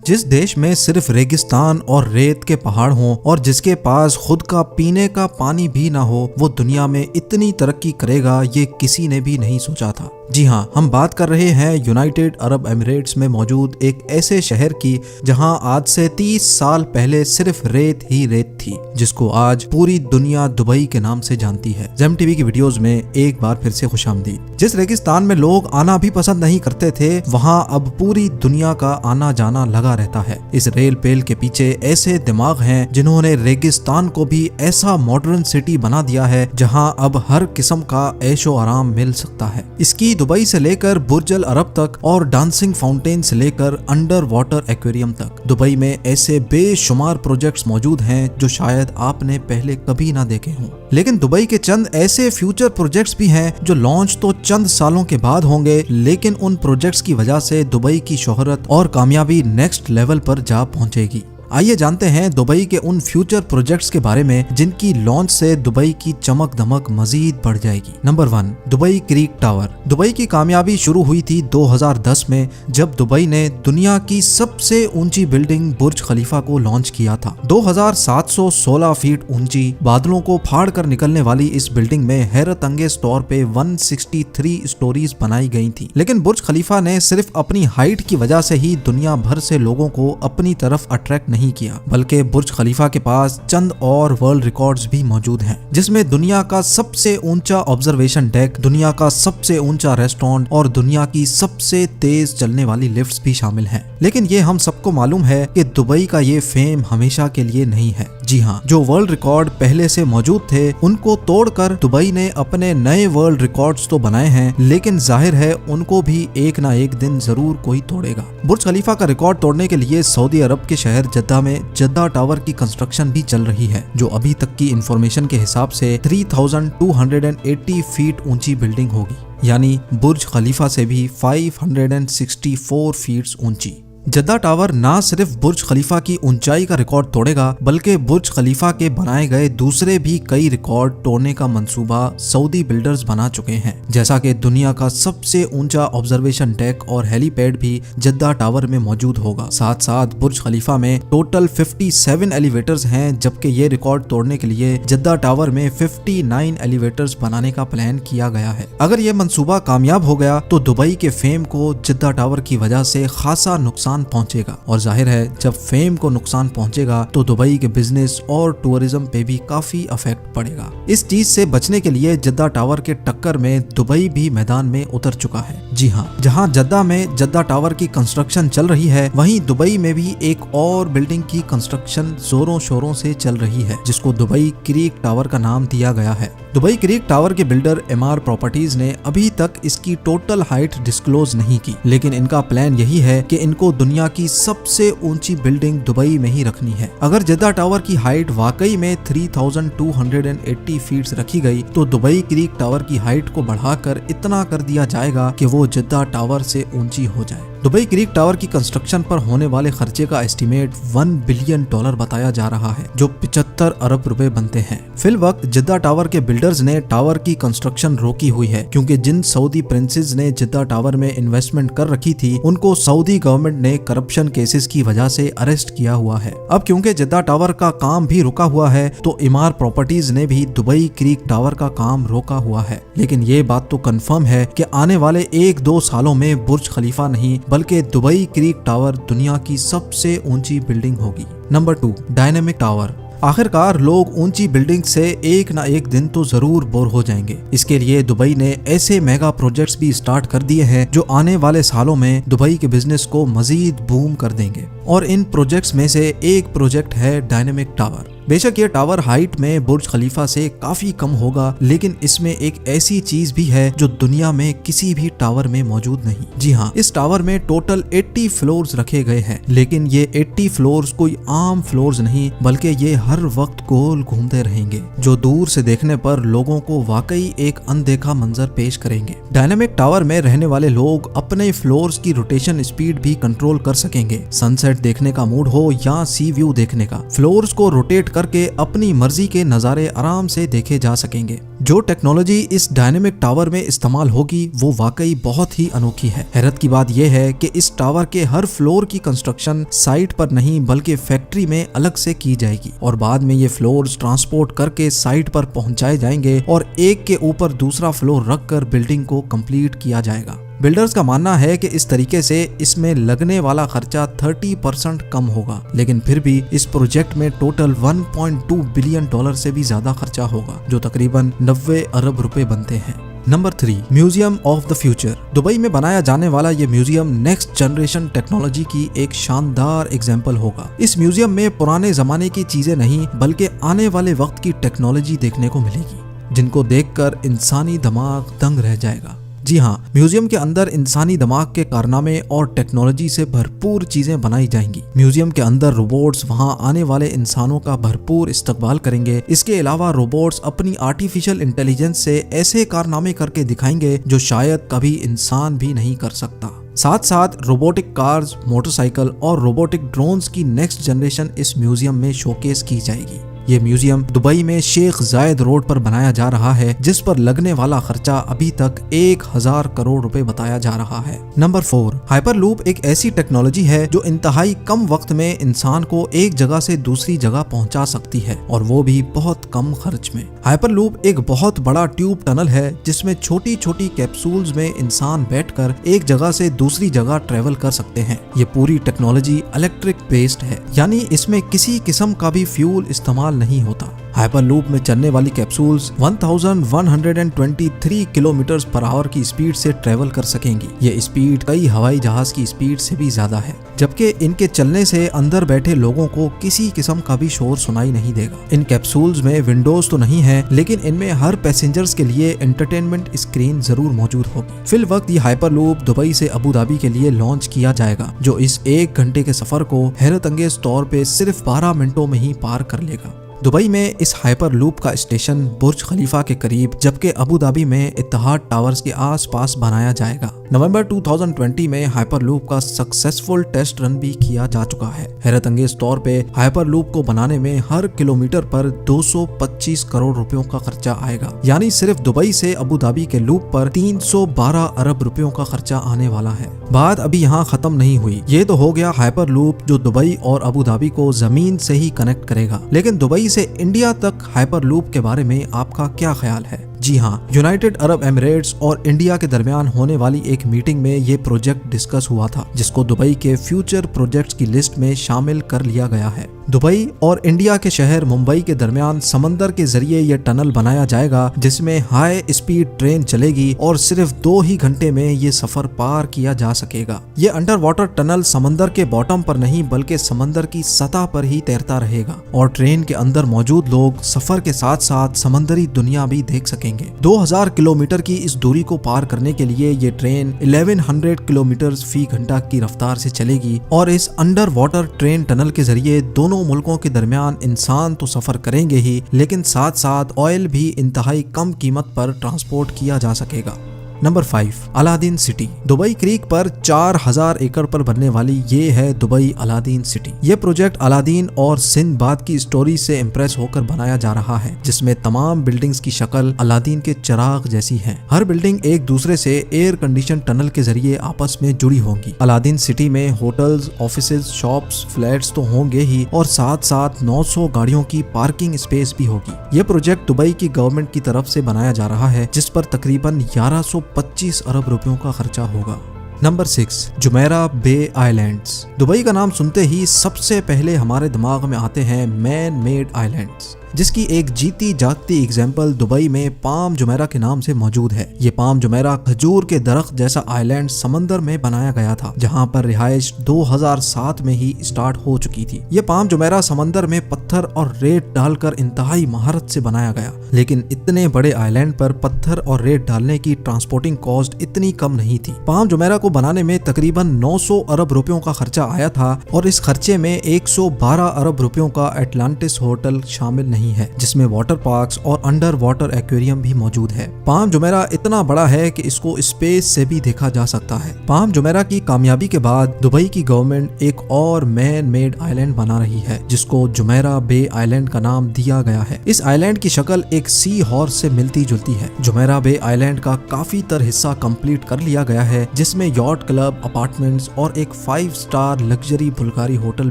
जिस देश में सिर्फ रेगिस्तान और रेत के पहाड़ हों और जिसके पास खुद का पीने का पानी भी ना हो, वो दुनिया में इतनी तरक्की करेगा ये किसी ने भी नहीं सोचा था। जी हाँ, हम बात कर रहे हैं यूनाइटेड अरब एमिरेट्स में मौजूद एक ऐसे शहर की जहां आज से 30 साल पहले सिर्फ रेत ही रेत थी, जिसको आज पूरी दुनिया दुबई के नाम से जानती है। जेम टीवी की वीडियोस में एक बार फिर से खुशामदीद। जिस रेगिस्तान में लोग आना भी पसंद नहीं करते थे, वहां अब पूरी दुनिया का आना जाना लगा रहता है। इस रेल पेल के पीछे ऐसे दिमाग हैं जिन्होंने रेगिस्तान को भी ऐसा मॉडर्न सिटी बना दिया है जहां अब हर किस्म का ऐशो आराम मिल सकता है। इसकी दुबई से लेकर बुर्ज अल अरब तक और डांसिंग फाउंटेन से लेकर अंडर वाटर एक्वेरियम तक दुबई में ऐसे बेशुमार प्रोजेक्ट्स मौजूद हैं जो शायद आपने पहले कभी ना देखे हों। लेकिन दुबई के चंद ऐसे फ्यूचर प्रोजेक्ट्स भी हैं जो लॉन्च तो चंद सालों के बाद होंगे, लेकिन उन प्रोजेक्ट्स की वजह से दुबई की शोहरत और कामयाबी नेक्स्ट लेवल पर जा पहुंचेगी। आइए जानते हैं दुबई के उन फ्यूचर प्रोजेक्ट्स के बारे में जिनकी लॉन्च से दुबई की चमक दमक मजीद बढ़ जाएगी। Number 1, Dubai creek tower. Dubai की कामयाबी शुरू हुई थी 2010 में, जब दुबई ने दुनिया की सबसे ऊंची बिल्डिंग बुर्ज खलीफा को लॉन्च किया था। 2716 फीट ऊंची, बादलों को फाड़ कर निकलने वाली इस बिल्डिंग में हैरत अंगेज तौर पे 163 स्टोरीज बनाई गई थी। लेकिन बुर्ज खलीफा ने सिर्फ अपनी हाइट की वजह से ही दुनिया भर से लोगों को अपनी तरफ अट्रैक्ट नहीं किया, बल्कि बुर्ज खलीफा के पास चंद और वर्ल्ड रिकॉर्ड्स भी मौजूद हैं, जिसमें दुनिया का सबसे ऊंचा ऑब्जर्वेशन डेक, दुनिया का सबसे ऊंचा रेस्टोरेंट और दुनिया की सबसे तेज चलने वाली लिफ्ट्स भी शामिल हैं। लेकिन ये हम सबको मालूम है कि दुबई का ये फेम हमेशा के लिए नहीं है। जी हाँ, जो वर्ल्ड रिकॉर्ड पहले से मौजूद थे उनको तोड़कर दुबई ने अपने नए वर्ल्ड रिकॉर्ड्स तो बनाए हैं, लेकिन जाहिर है उनको भी एक ना एक दिन जरूर कोई तोड़ेगा। बुर्ज खलीफा का रिकॉर्ड तोड़ने के लिए सऊदी अरब के शहर जद्दा में जद्दा टावर की कंस्ट्रक्शन भी चल रही है, जो अभी तक की इंफॉर्मेशन के हिसाब से 3280 फीट ऊंची बिल्डिंग होगी, यानी बुर्ज खलीफा से भी 564 फीट ऊंची। जद्दा टावर ना सिर्फ बुर्ज खलीफा की ऊंचाई का रिकॉर्ड तोड़ेगा, बल्कि बुर्ज खलीफा के बनाए गए दूसरे भी कई रिकॉर्ड तोड़ने का मंसूबा सऊदी बिल्डर्स बना चुके हैं, जैसा कि दुनिया का सबसे ऊंचा ऑब्जर्वेशन डेक और हेलीपैड भी जद्दा टावर में मौजूद होगा। साथ साथ बुर्ज खलीफा में टोटल 57 एलिवेटर्स हैं, जबकि ये रिकॉर्ड तोड़ने के लिए जद्दा टावर में 59 एलिवेटर्स बनाने का प्लान किया गया है। अगर ये मंसूबा कामयाब हो गया तो दुबई के फेम को जद्दा टावर की वजह से खासा नुकसान पहुंचेगा, और जाहिर है जब फेम को नुकसान पहुंचेगा तो दुबई के बिजनेस और टूरिज्म पे भी काफी इफेक्ट पड़ेगा। इस चीज से बचने के लिए जद्दा टावर के टक्कर में दुबई भी मैदान में उतर चुका है। जी हाँ, जहां जद्दा में जद्दा टावर की कंस्ट्रक्शन चल रही है, वहीं दुबई में भी एक और बिल्डिंग की कंस्ट्रक्शन जोरों शोरों से चल रही है, जिसको दुबई क्रीक टावर का नाम दिया गया है। दुबई क्रीक टावर के बिल्डर एमआर प्रॉपर्टीज ने अभी तक इसकी टोटल हाइट डिस्क्लोज नहीं की, लेकिन इनका प्लान यही है कि इनको दुनिया की सबसे ऊंची बिल्डिंग दुबई में ही रखनी है। अगर जद्दा टावर की हाइट वाकई में 3280 फीट रखी गई तो दुबई क्रीक टावर की हाइट को बढ़ाकर इतना कर दिया जाएगा कि वो जद्दा टावर से ऊंची हो जाए। दुबई क्रीक टावर की कंस्ट्रक्शन पर होने वाले खर्चे का एस्टीमेट $1 बिलियन बताया जा रहा है, जो 75 अरब रुपए बनते हैं। फिल वक्त जद्दा टावर के बिल्डर्स ने टावर की कंस्ट्रक्शन रोकी हुई है, क्योंकि जिन सऊदी प्रिंसेस ने जद्दा टावर में इन्वेस्टमेंट कर रखी थी उनको सऊदी गवर्नमेंट ने करप्शन केसेस की वजह से अरेस्ट किया हुआ है। अब क्योंकि जद्दा टावर का काम भी रुका हुआ है, तो एमआर प्रॉपर्टीज ने भी दुबई क्रीक टावर का काम रोका हुआ है। लेकिन ये बात तो कंफर्म है कि आने वाले 1-2 सालों में बुर्ज खलीफा नहीं बल्कि दुबई क्रीक टावर दुनिया की सबसे ऊंची बिल्डिंग होगी। Number 2, dynamic tower. आखिरकार लोग ऊंची बिल्डिंग से एक ना एक दिन तो जरूर बोर हो जाएंगे। इसके लिए दुबई ने ऐसे मेगा प्रोजेक्ट्स भी स्टार्ट कर दिए हैं जो आने वाले सालों में दुबई के बिजनेस को मजीद बूम कर देंगे, और इन प्रोजेक्ट्स में से एक प्रोजेक्ट है डायनेमिक टावर। बेशक ये टावर हाइट में बुर्ज खलीफा से काफी कम होगा, लेकिन इसमें एक ऐसी चीज भी है जो दुनिया में किसी भी टावर में मौजूद नहीं। जी हाँ, इस टावर में टोटल 80 फ्लोर्स रखे गए हैं, लेकिन ये 80 फ्लोर्स कोई आम फ्लोर्स नहीं, बल्कि ये हर वक्त गोल घूमते रहेंगे, जो दूर से देखने पर लोगों को वाकई एक अनदेखा मंजर पेश करेंगे। डायनेमिक टावर में रहने वाले लोग अपने फ्लोर्स की रोटेशन स्पीड भी कंट्रोल कर सकेंगे। सनसेट देखने का मूड हो या सी व्यू देखने का, फ्लोर्स को रोटेट करके अपनी मर्जी के नजारे आराम से देखे जा सकेंगे। जो टेक्नोलॉजी इस डायनेमिक टावर में इस्तेमाल होगी वो वाकई बहुत ही अनोखी है। हैरत की बात यह है कि इस टावर के हर फ्लोर की कंस्ट्रक्शन साइट पर नहीं बल्कि फैक्ट्री में अलग से की जाएगी और बाद में ये फ्लोर्स ट्रांसपोर्ट करके साइट पर पहुंचाए जाएंगे और एक के ऊपर दूसरा फ्लोर रखकर बिल्डिंग को कंप्लीट किया जाएगा। बिल्डर्स का मानना है कि इस तरीके से इसमें लगने वाला खर्चा 30% कम होगा, लेकिन फिर भी इस प्रोजेक्ट में टोटल 1.2 बिलियन डॉलर से भी ज्यादा खर्चा होगा, जो तकरीबन 90 अरब रुपए बनते हैं। Number 3, museum of the future. Dubai में बनाया जाने वाला ये म्यूजियम नेक्स्ट जनरेशन टेक्नोलॉजी की एक शानदार एग्जाम्पल होगा। इस म्यूजियम में पुराने जमाने की चीजें नहीं बल्कि आने वाले वक्त की टेक्नोलॉजी देखने को मिलेगी, जिनको देखकर इंसानी दिमाग दंग रह जाएगा। जी हाँ, म्यूजियम के अंदर इंसानी दिमाग के कारनामे और टेक्नोलॉजी से भरपूर चीजें बनाई जाएंगी। म्यूजियम के अंदर रोबोट्स वहां आने वाले इंसानों का भरपूर इस्तकबाल करेंगे। इसके अलावा रोबोट्स अपनी आर्टिफिशियल इंटेलिजेंस से ऐसे कारनामे करके दिखाएंगे जो शायद कभी इंसान भी नहीं कर सकता। साथ साथ रोबोटिक कार्स, मोटरसाइकिल और रोबोटिक ड्रोन्स की नेक्स्ट जनरेशन इस म्यूजियम में शोकेस की जाएगी। ये म्यूजियम दुबई में शेख जायद रोड पर बनाया जा रहा है, जिस पर लगने वाला खर्चा अभी तक 1000 करोड़ रुपए बताया जा रहा है। नंबर 4, हाइपरलूप एक ऐसी टेक्नोलॉजी है जो इंतहाई कम वक्त में इंसान को एक जगह से दूसरी जगह पहुंचा सकती है और वो भी बहुत कम खर्च में। हाइपरलूप एक बहुत बड़ा ट्यूब टनल है जिसमें छोटी छोटी कैप्सूल्स में इंसान बैठकर एक जगह से दूसरी जगह ट्रेवल कर सकते हैं। ये पूरी टेक्नोलॉजी इलेक्ट्रिक बेस्ड है, यानी इसमें किसी किस्म का भी फ्यूल इस्तेमाल नहीं होता। हाइपरलूप में चलने वाली कैप्सूल्स 1123 किलोमीटर पर आवर की स्पीड से ट्रेवल कर सकेंगी। ये स्पीड कई हवाई जहाज की स्पीड से भी ज्यादा है, जबकि इनके चलने से अंदर बैठे लोगों को किसी किस्म का भी शोर सुनाई नहीं देगा। इन कैप्सूल्स में विंडोज तो नहीं है, लेकिन इनमें हर पैसेंजर्स के लिए एंटरटेनमेंट स्क्रीन जरूर मौजूद होगी। फिल वक्त ये हाइपरलूप दुबई से अबू धाबी के लिए लॉन्च किया जाएगा, जो इस 1 घंटे के सफर को हैरत अंगेज तौर पे सिर्फ 12 मिनटों में ही पार कर लेगा। दुबई में इस हाइपरलूप का स्टेशन बुर्ज खलीफा के करीब, जबकि अबू धाबी में इत्तेहाद टावर्स के आसपास बनाया जाएगा। नवंबर 2020 में हाइपरलूप का सक्सेसफुल टेस्ट रन भी किया जा चुका है। हैरत अंगेज तौर पे हाइपरलूप को बनाने में हर किलोमीटर पर 225 करोड़ रुपयों का खर्चा आएगा, यानी सिर्फ दुबई से अबू धाबी के लूप पर 312 अरब रुपयों का खर्चा आने वाला है। बात अभी यहाँ खत्म नहीं हुई। ये तो हो गया हाइपरलूप जो दुबई और अबू धाबी को जमीन से ही कनेक्ट करेगा, लेकिन दुबई से इंडिया तक हाइपरलूप के बारे में आपका क्या ख्याल है? जी हाँ, यूनाइटेड अरब एमिरेट्स और इंडिया के दरमियान होने वाली एक मीटिंग में ये प्रोजेक्ट डिस्कस हुआ था, जिसको दुबई के फ्यूचर प्रोजेक्ट्स की लिस्ट में शामिल कर लिया गया है। दुबई और इंडिया के शहर मुंबई के दरमियान समंदर के जरिए ये टनल बनाया जाएगा, जिसमें हाई स्पीड ट्रेन चलेगी और सिर्फ 2 ही घंटे में ये सफर पार किया जा सकेगा। ये अंडर वाटर टनल समंदर के बॉटम पर नहीं बल्कि समंदर की सतह पर ही तैरता रहेगा और ट्रेन के अंदर मौजूद लोग सफर के साथ साथ समंदरी दुनिया भी देख सकेंगे। 2000 किलोमीटर की इस दूरी को पार करने के लिए ये ट्रेन 1100 किलोमीटर फी घंटा की रफ्तार से चलेगी और इस अंडर वाटर ट्रेन टनल के जरिए दोनों मुल्कों के दरमियान इंसान तो सफर करेंगे ही, लेकिन साथ साथ ऑयल भी इंतहाई कम कीमत पर ट्रांसपोर्ट किया जा सकेगा। Number 5, Aladdin city. Dubai creek पर 4000 एकड़ पर बनने वाली ये है दुबई अलादीन सिटी। ये प्रोजेक्ट अलादीन और सिंदबाद की स्टोरी से इम्प्रेस होकर बनाया जा रहा है, जिसमें तमाम बिल्डिंग्स की शक्ल अलादीन के चिराग जैसी है। हर बिल्डिंग एक दूसरे से एयर कंडीशन टनल के जरिए आपस में जुड़ी होंगी। अलादीन सिटी में होटल्स, ऑफिसेज, शॉप्स, फ्लैट्स तो होंगे ही और साथ साथ 900 गाड़ियों की पार्किंग स्पेस भी होगी। ये प्रोजेक्ट दुबई की गवर्नमेंट की तरफ से बनाया जा रहा है, जिस पर तकरीबन 1125 अरब रुपयों का खर्चा होगा। नंबर 6, जुमेरा बे आइलैंड्स। दुबई का नाम सुनते ही सबसे पहले हमारे दिमाग में आते हैं मैन मेड आइलैंड्स, जिसकी एक जीती जागती एग्जाम्पल दुबई में पाम जुमेरा के नाम से मौजूद है। ये पाम जुमेरा खजूर के दरख्त जैसा आइलैंड समंदर में बनाया गया था, जहां पर रिहाइश 2007 में ही स्टार्ट हो चुकी थी। ये पाम जुमेरा समंदर में पत्थर और रेत डालकर इंतहाई महारत से बनाया गया, लेकिन इतने बड़े आइलैंड पर पत्थर और रेत डालने की ट्रांसपोर्टिंग कॉस्ट इतनी कम नहीं थी। पाम जुमेरा को बनाने में तकरीबन 900 अरब रुपयों का खर्चा आया था और इस खर्चे में 112 अरब रुपयों का एटलांटिस होटल शामिल नहीं नहीं है, जिसमें वाटर पार्क्स और अंडर वाटर एक्वेरियम भी मौजूद है। पाम जुमेरा इतना बड़ा है कि इसको स्पेस से भी देखा जा सकता है। पाम जुमेरा की कामयाबी के बाद दुबई की गवर्नमेंट एक और मैन मेड आइलैंड बना रही है, जिसको जुमेरा बे आइलैंड का नाम दिया गया है। इस आइलैंड की शक्ल एक सी हॉर्स से मिलती जुलती है। जुमेरा बे आइलैंड का काफी तर हिस्सा कंप्लीट कर लिया गया है, जिसमें यॉट क्लब, अपार्टमेंट्स और एक 5 स्टार लग्जरी बुल्गारी होटल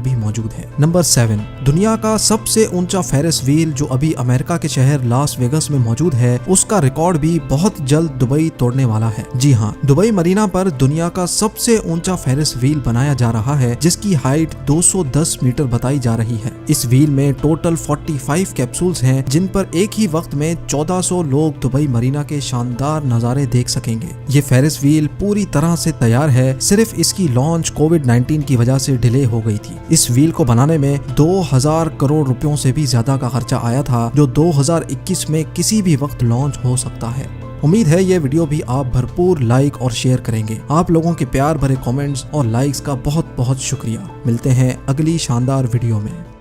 भी मौजूद है। नंबर 7, दुनिया का सबसे ऊंचा फेरिस व्हील जो अभी अमेरिका के शहर लास वेगस में मौजूद है, उसका रिकॉर्ड भी बहुत जल्द दुबई तोड़ने वाला है। जी हाँ, दुबई मरीना पर दुनिया का सबसे ऊंचा फेरिस व्हील बनाया जा रहा है, जिसकी हाइट 210 मीटर बताई जा रही है। इस व्हील में टोटल 45 कैप्सूल्स हैं, जिन पर एक ही वक्त में 1400 लोग दुबई मरीना के शानदार नजारे देख सकेंगे। ये फेरिस व्हील पूरी तरह से तैयार है, सिर्फ इसकी लॉन्च कोविड-19 की वजह से डिले हो गई थी। इस व्हील को बनाने में 2000 करोड़ रुपयों से भी ज्यादा का खर्चा आया था, जो 2021 में किसी भी वक्त लॉन्च हो सकता है। उम्मीद है ये वीडियो भी आप भरपूर लाइक और शेयर करेंगे। आप लोगों के प्यार भरे कमेंट्स और लाइक्स का बहुत बहुत शुक्रिया। मिलते हैं अगली शानदार वीडियो में।